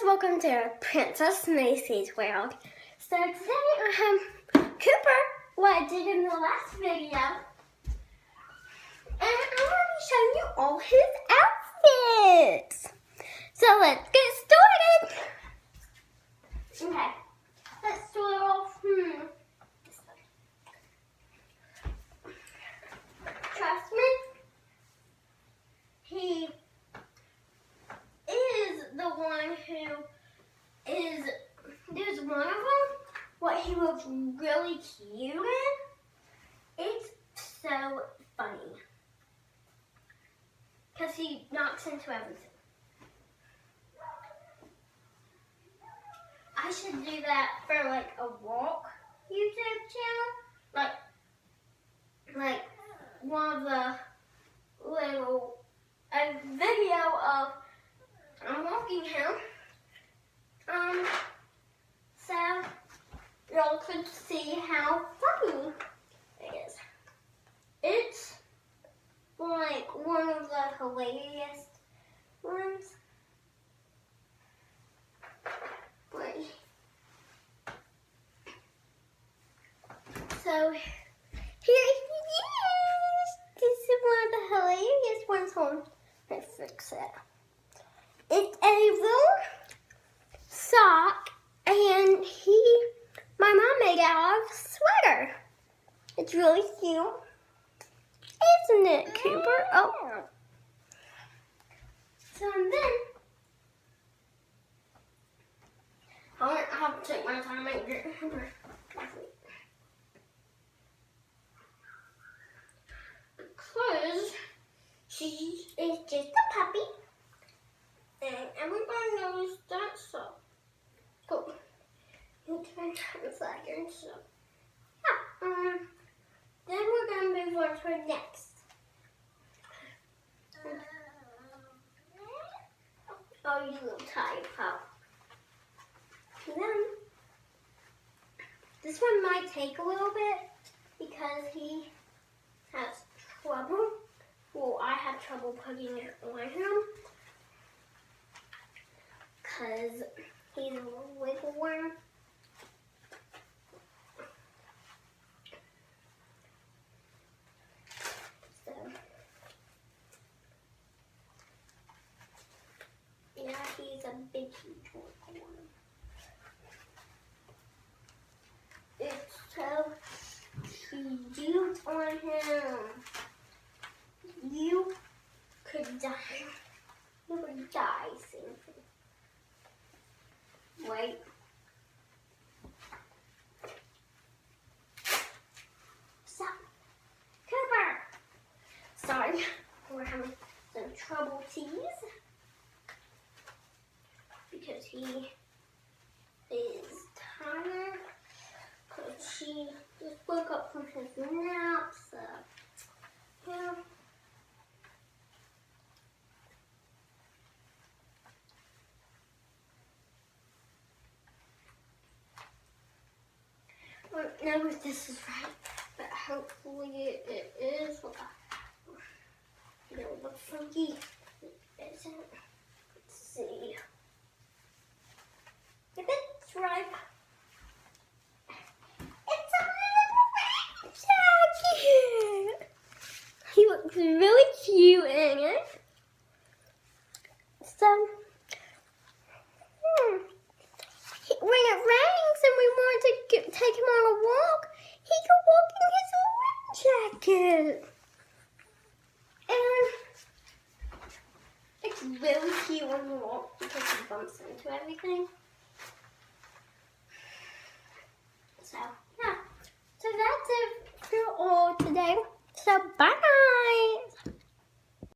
welcome to Princess Macy's world. So today Cooper, what I did in the last video, and I'm going to be showing you all his outfits. So let's get started. Okay, let's start off. Trust me, he is the one who is, there's one of them, what he was really cute in. It's so funny. Because he knocks into everything. I should do that for like a walk YouTube channel. Like one of the little, a video of I'm walking him. So y'all could see how funny it is. It's like one of the hilarious ones. Wait. So here he is. This is one of the hilarious ones. Hold on. Let's fix it. It's a little sock, and my mom made it out of a sweater. It's really cute, isn't it, Cooper? Oh. So then, I have to take my time and get her. Because she is just a puppy. And everybody knows that, so cool. You turn a second, so yeah. Then we're gonna move on to our next. Oh, you little tired pup. Then this one might take a little bit because he has trouble. Well, I have trouble putting it on him. Because he's a little wiggle worm. So, yeah, he's a big huge wiggle worm. It's so cute on him. You could die. You would die soon. Wait. Stop. Cooper! Sorry, we're having some trouble tease. Because he is tired. Because he just woke up from his nap, so yeah. I don't know if this is right, but hopefully it is. It looks funky. It isn't. Let's see. If it's right. It's a little red jacket. He looks really cute in it. So, when it rains and we want to take him on a walk, he can walk in his rain jacket. And it's really cute when you walk because he bumps into everything. So, yeah. So that's it for all today. So, bye.